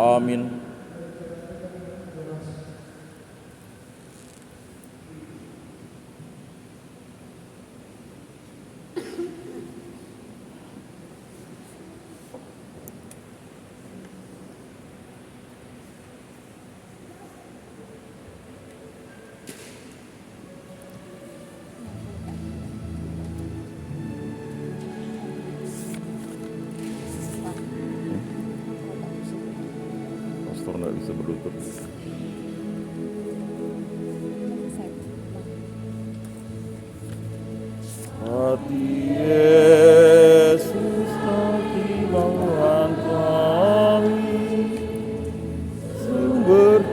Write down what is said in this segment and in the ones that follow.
Amin. Pastor nggak bisa berlutut. Hati Yesus, hati bawaan kami, sumber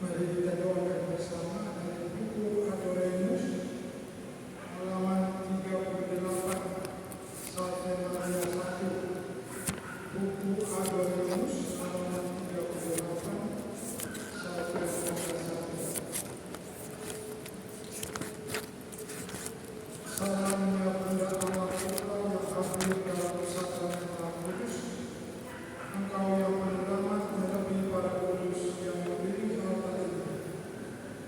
Mari kita doakan bersama dari buku Adoremus halaman 38 sampai Maria 1. Buku Adoremus halaman 38 sampai Maria 1. Salamnya Bunda Allah Engkau yang hadir dalam sakramen Maha Kudus, Engkau yang penyelamat melebihi para kudus yang berdiri altar ini.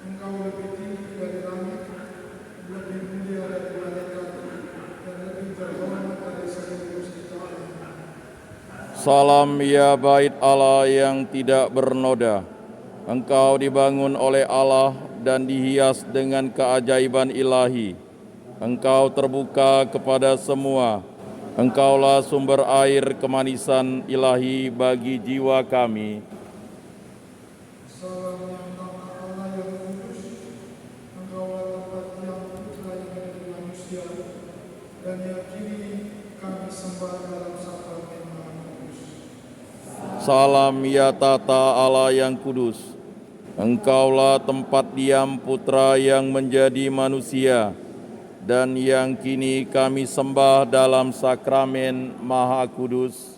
Engkau lebih tinggi dari langit, lebih mulia dari malaikat, dan lebih terhormat dari seluruh ciptaan. Salam ya bait Allah yang tidak bernoda. Engkau dibangun oleh Allah dan dihias dengan keajaiban ilahi. Engkau terbuka kepada semua. Engkaulah sumber air kemanisan ilahi bagi jiwa kami. Salam yang tamah Allah yang kudus, Engkaulah tempat yang putra yang menjadi manusia, dan yang kini kami sembah dalam sakramen Maha Kudus. Salam ya tata Allah yang kudus. Engkaulah tempat diam putra yang menjadi manusia, dan yang kini kami sembah dalam sakramen Maha Kudus.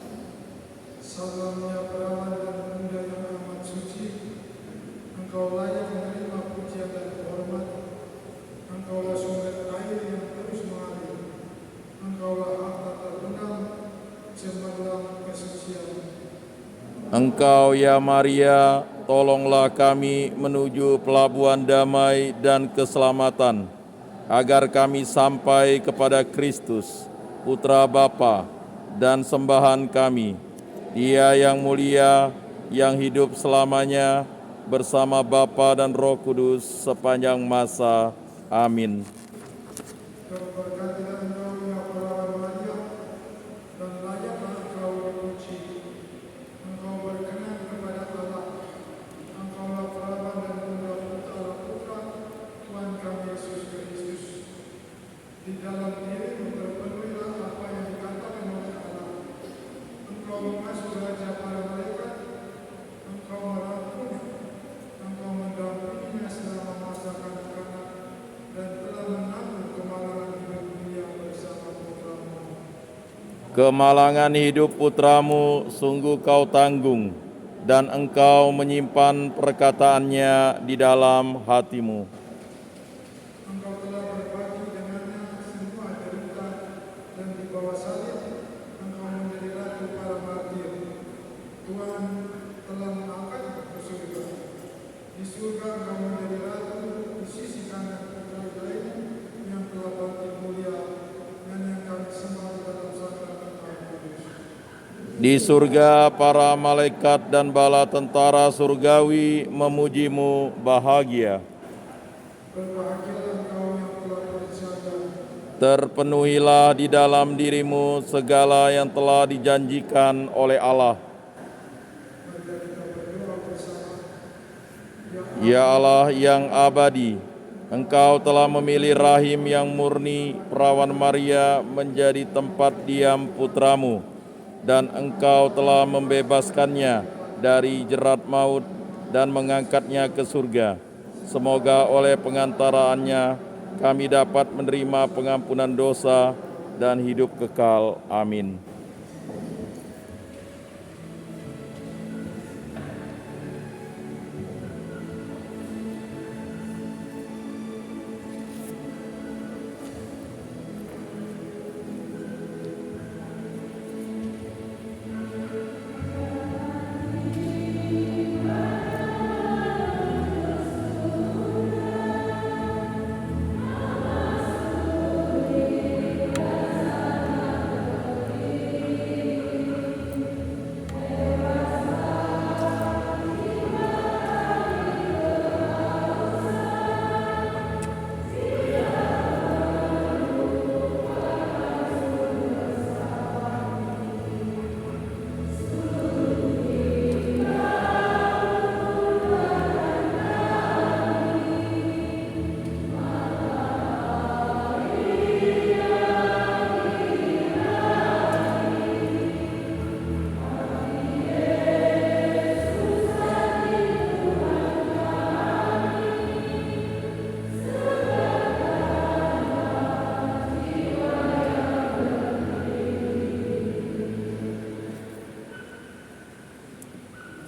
Salamnya perawan dan bunda yang amat suci, Engkau layak menerima pujian dan hormat. Engkaulah sumber air yang terus mengalir. Engkaulah harta terbenam, cemerlang kesucian. Engkau ya Maria, tolonglah kami menuju pelabuhan damai dan keselamatan, agar kami sampai kepada Kristus, Putra Bapa dan sembahan kami. Dia yang mulia, yang hidup selamanya, bersama Bapa dan Roh Kudus sepanjang masa. Amin. Terberkatilah Engkau ya perawan Maria, dan layaklah Engkau dipuji. Engkau berkenan kepada Allah. Engkaulah perawan dan bunda putra Tuhan kami Yesus Kristus. Di dalam dirimu terpenuhilah apa yang dikatakan oleh Allah. Engkau mengasuh raja para malaikat, engkau merangkul, engkau mendampinginya selama masa kanak-kanak, dan telah menanggung kemalangan hidup dunia bersama putramu. Kemalangan hidup putramu sungguh kau tanggung, dan engkau menyimpan perkataannya di dalam hatimu. Engkau telah berbagi dengannya semua derita, dan di bawah salib engkau menjadi ratu para martir. Tuhan telah mengangkatmu ke surga. Di surga engkau menjadi ratu di sisi kanan putra Ilahi yang telah bangkit mulia, dan yang kami sembah di dalam sakramen Maha Kudus. Di surga para malaikat dan bala tentara surgawi memujimu bahagia. Berbahagialah engkau yang telah bersandar. Terpenuhilah di dalam dirimu segala yang telah dijanjikan oleh Allah. Mari kita berdoa bersama. Ya Allah yang abadi, Engkau telah memilih rahim yang murni perawan Maria menjadi tempat diam putramu, dan Engkau telah membebaskannya dari jerat maut dan mengangkatnya ke surga. Semoga oleh pengantaraannya kami dapat menerima pengampunan dosa dan hidup kekal. Amin.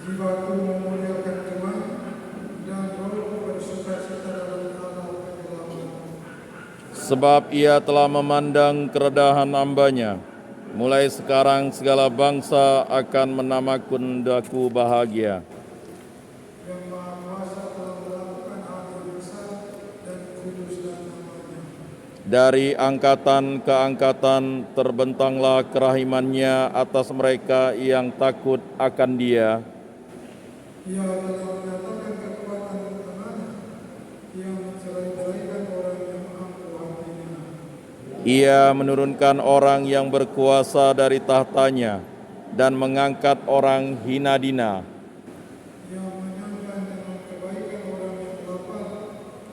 Jiwaku memuliakan Tuhan, dan rohku bersukacita dalam Allah penyelamat. Sebab ia telah memandang keredahan hamba-Nya. Mulai sekarang segala bangsa akan menamakan daku bahagia. Yang Maha Kuasa telah melakukan hal yang besar dan kuduslah namanya. Dari angkatan ke angkatan terbentanglah kerahimannya atas mereka yang takut akan Dia. Ia telah menyatakan kekuatan tangannya, yang mencerai-beraikan orang yang angkuh hatinya. Ia menurunkan orang yang berkuasa dari tahtanya dan mengangkat orang hina dina. Yang menyangkan dengan kebaikan orang yang lapar,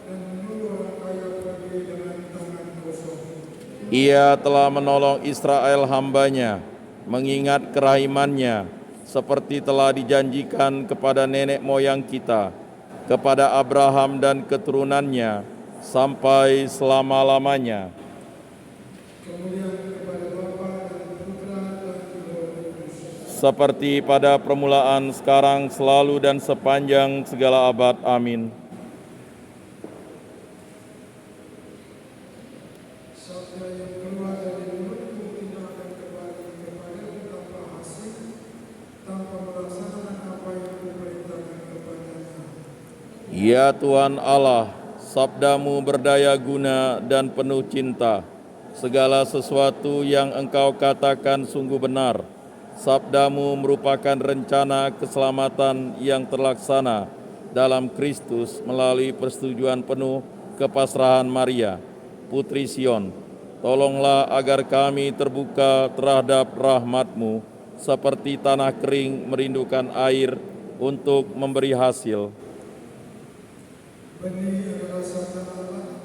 dan menyuruh orang kaya pergi dengan tangan kosong. Ia telah menolong Israel hamba-Nya, mengingat kerahimannya, seperti telah dijanjikan kepada nenek moyang kita, kepada Abraham dan keturunannya, sampai selama-lamanya. Kemuliaan kepada Bapa dan Putra dan Roh Kudus. Seperti pada permulaan, sekarang, selalu, dan sepanjang segala abad. Amin. Sabda yang keluar dari mulutku tidak akan kembali kepadamu tanpa hasil, tanpa melaksanakan apa yang kuperintahkan kepadanya. Ya Tuhan Allah, sabdamu berdaya guna dan penuh cinta. Segala sesuatu yang Engkau katakan sungguh benar. Sabdamu merupakan rencana keselamatan yang terlaksana dalam Kristus melalui persetujuan penuh kepasrahan Maria, Putri Sion. Tolonglah agar kami terbuka terhadap rahmat-Mu, seperti tanah kering merindukan air untuk memberi hasil. Benih adalah sabda Allah.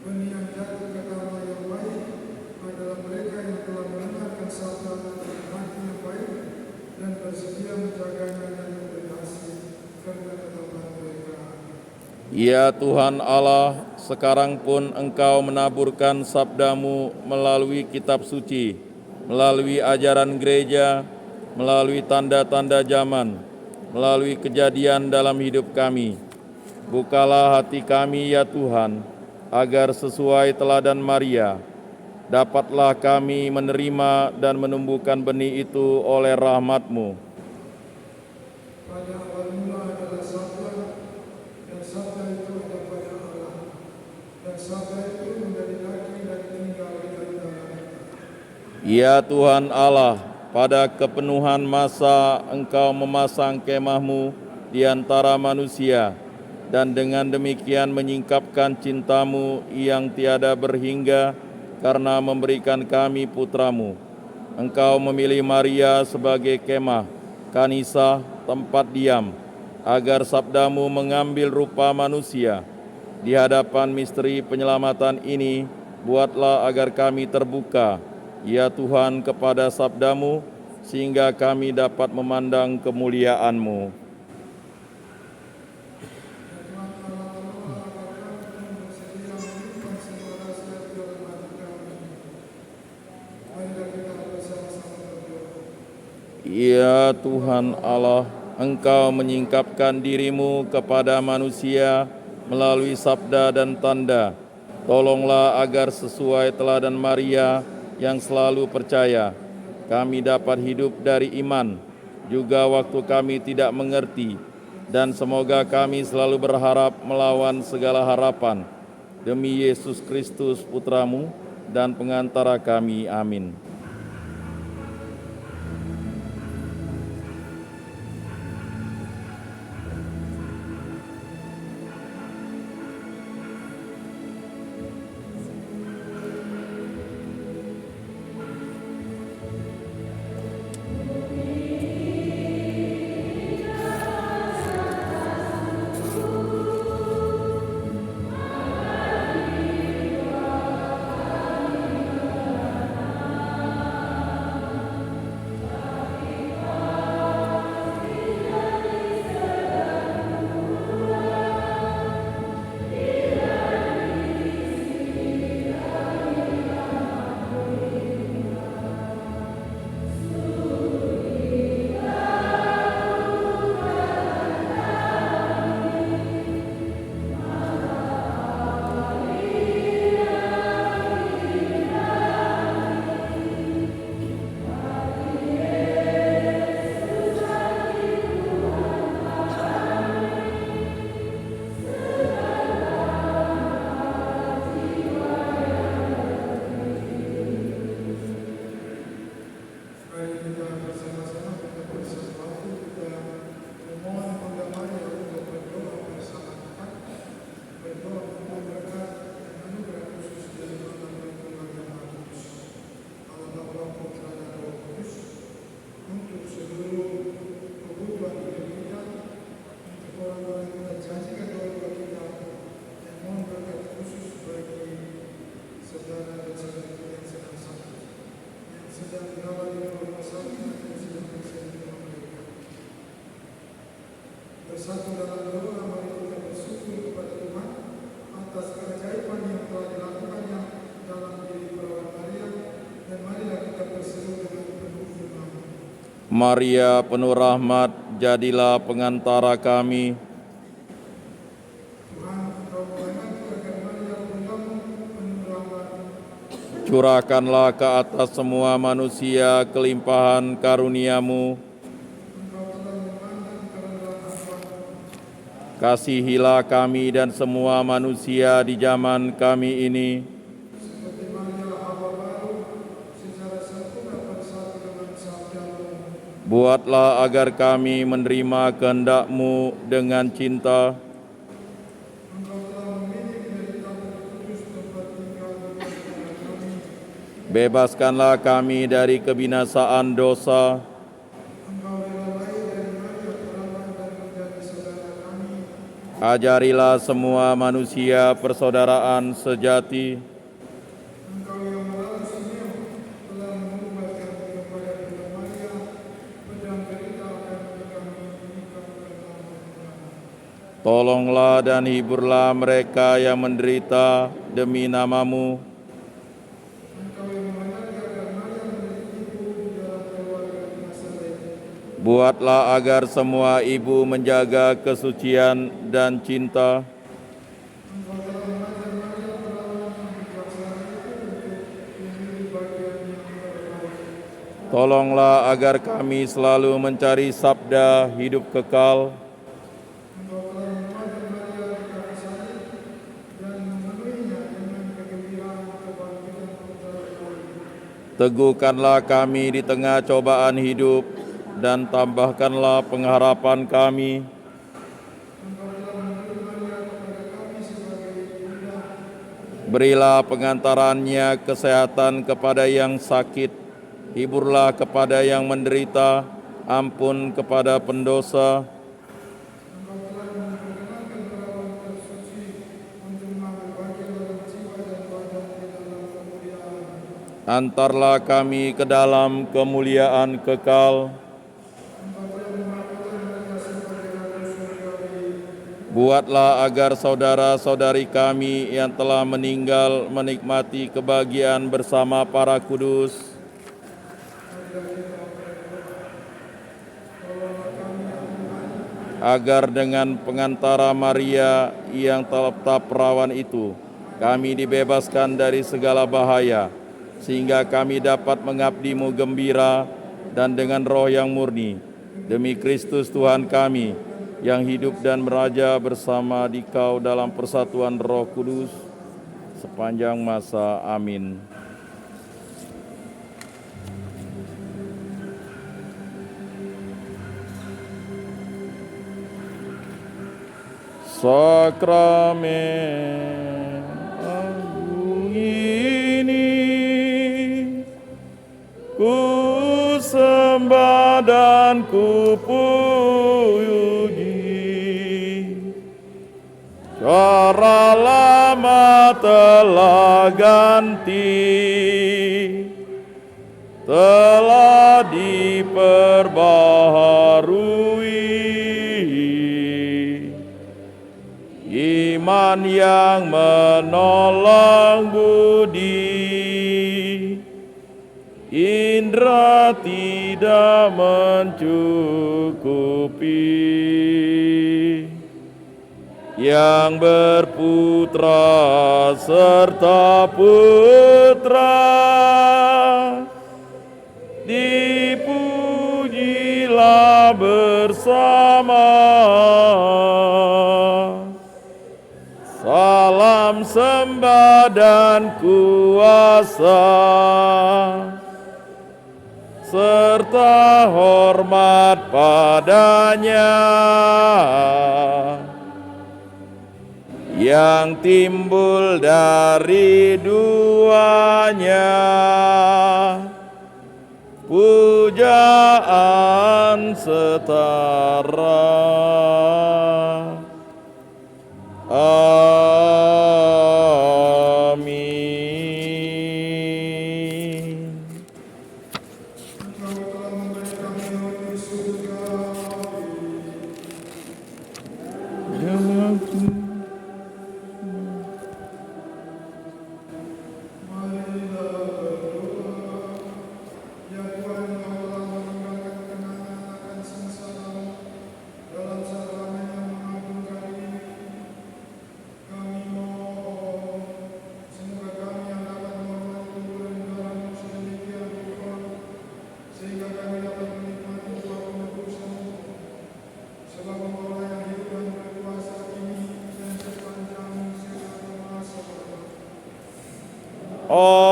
Benih yang jatuh ke tanah yang baik adalah mereka yang telah mendengarkan sabda dengan hati yang baik dan bersedia menjaganya dan memberi hasil karena ketaatan mereka. Ya Tuhan Allah, sekarang pun Engkau menaburkan sabda-Mu melalui kitab suci, melalui ajaran gereja, melalui tanda-tanda zaman, melalui kejadian dalam hidup kami. Bukalah hati kami ya Tuhan, agar sesuai teladan Maria, dapatlah kami menerima dan menumbuhkan benih itu oleh rahmat-Mu. Pada awal mula adalah sabda, dan sabda itu ada pada Allah, dan sabda itu menjadi daging dan tinggal di antara kita. Ya Tuhan Allah, pada kepenuhan masa Engkau memasang kemah-Mu di antara manusia, dan dengan demikian menyingkapkan cinta-Mu yang tiada berhingga karena memberikan kami putra-Mu. Engkau memilih Maria sebagai kemah, kanisah, tempat diam, agar sabda-Mu mengambil rupa manusia. Di hadapan misteri penyelamatan ini, buatlah agar kami terbuka, ya Tuhan, kepada sabda-Mu, sehingga kami dapat memandang kemuliaan-Mu. Ya Tuhan Allah, Engkau menyingkapkan diri-Mu kepada manusia melalui sabda dan tanda. Tolonglah agar sesuai teladan Maria yang selalu percaya, kami dapat hidup dari iman, juga waktu kami tidak mengerti, dan semoga kami selalu berharap melawan segala harapan. Demi Yesus Kristus Putra-Mu dan pengantara kami. Amin. Bersatu dalam doa, mari kita bersyukur kepada Tuhan atas keajaiban yang telah dilakukannya dalam diri perawan Maria, dan marilah kita berseru dengan penuh iman. Maria penuh rahmat, jadilah pengantara kami. Tuhan, Engkau menghendaki agar Maria pundamu penuh rahmat, Curahkanlah ke atas semua manusia kelimpahan karunia-Mu. Engkau telah memandang kerendahan hamba-Mu. Kasihilah kami dan semua manusia di zaman kami ini. Seperti Maria Hawa baru, secara sempurna bersatu dengan sabda-Mu. Buatlah agar kami menerima kehendak-Mu dengan cinta. Engkau telah memilih dari Tabur Kudus tempat tinggal di antara kami. Bebaskanlah kami dari kebinasaan dosa. Engkau relai dari Maria perawan dan menjadi saudara kami. Ajarilah semua manusia persaudaraan sejati. Engkau yang melalui Simeon telah menubuatkan kepada Bunda Maria pedang derita akan kami meninggalkan nama-Mu. Tolonglah dan hiburlah mereka yang menderita demi nama-Mu. Engkau yang menghendaki agar Maria menjadi ibu di dalam keluarga di Nazaret. Buatlah agar semua ibu menjaga kesucian dan cinta. Engkau telah mengajar Maria perawan yang bijaksana itu untuk memilih bagian yang terbaik. Tolonglah agar kami selalu mencari sabda hidup kekal. Engkau telah mengajar Maria di kayu salib dan memenuhinya dengan kegembiraan kebangkitan putra Tuhan. Teguhkanlah kami di tengah cobaan hidup dan tambahkanlah pengharapan kami. Engkau telah memberi Maria kepada kami sebagai bunda. Berilah pengantarannya kesehatan kepada yang sakit. Hiburlah kepada yang menderita. Ampun kepada pendosa. Engkau telah memperkenankan perawan tersuci untuk mengambil bagian dalam jiwa dan badan di dalam kemuliaan. Antarlah kami ke dalam kemuliaan kekal. Engkau telah memperkenankan Maria sebagai ratu surgawi. Buatlah agar saudara-saudari kami yang telah meninggal menikmati kebahagiaan bersama para kudus. Agar dengan pengantara Maria yang tetap perawan itu, kami dibebaskan dari segala bahaya, sehingga kami dapat mengabdi-Mu gembira dan dengan roh yang murni. Demi Kristus Tuhan kami, yang hidup dan meraja bersama Dikau dalam persatuan Roh Kudus, sepanjang masa. Amin. Sakramen agung ini ku sembah dan ku puji. Cara lama telah ganti, telah diperbaharui. Iman yang menolong budi, indra tidak mencukupi. Yang berputra serta putra, dipujilah bersama. Salam sembah dan kuasa, serta hormat padanya, yang timbul dari duanya. Pujaan setara. Amin. Engkau telah memberi kami roti surgawi. Amin.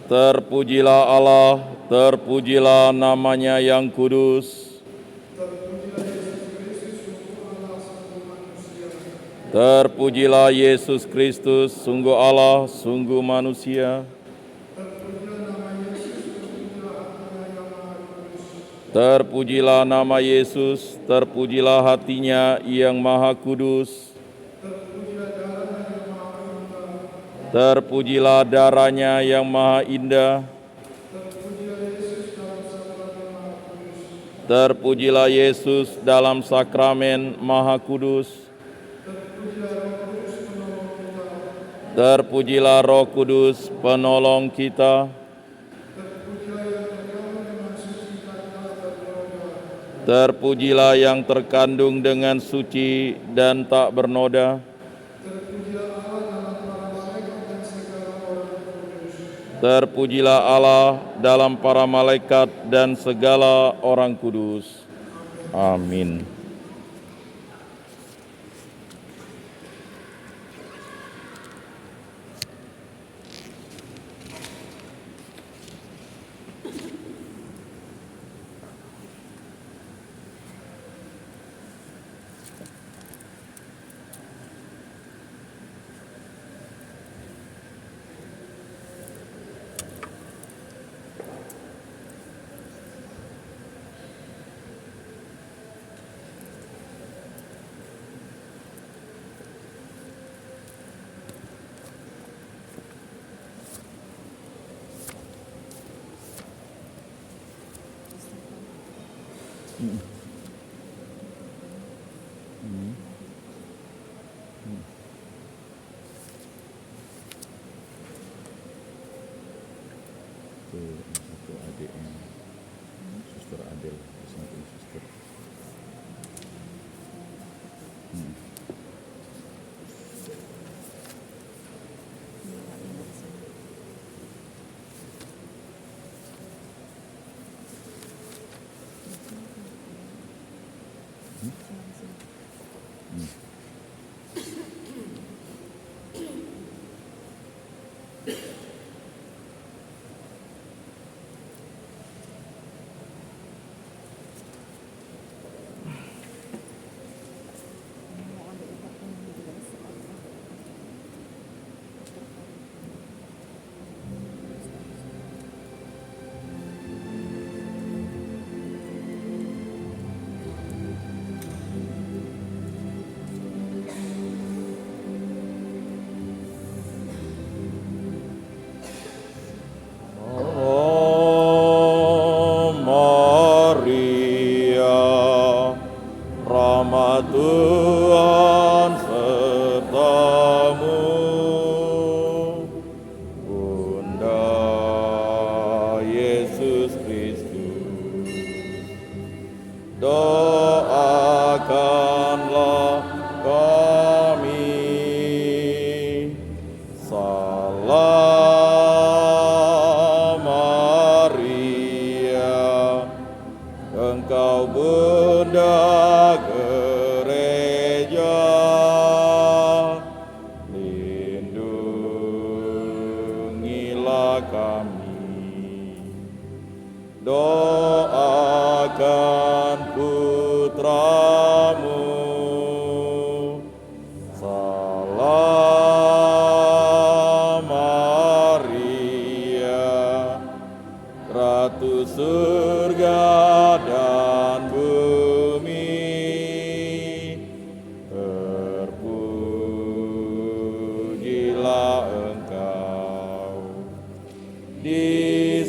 Terpujilah Allah, terpujilah namanya yang kudus. Terpujilah Yesus Kristus, sungguh Allah, sungguh manusia. Terpujilah nama Yesus, terpujilah hatinya yang maha kudus. Terpujilah darahnya yang maha indah. Terpujilah Yesus dalam sakramen maha kudus. Terpujilah Roh Kudus, penolong kita. Terpujilah yang terkandung dengan suci dan tak bernoda. Terpujilah Allah dalam para malaikat dan segala orang kudus. Amin. Satu adiknya, Suster Adel, samping suster. kami. Doakan putramu, Salam Maria, Ratu surga dan bumi, terpujilah Engkau di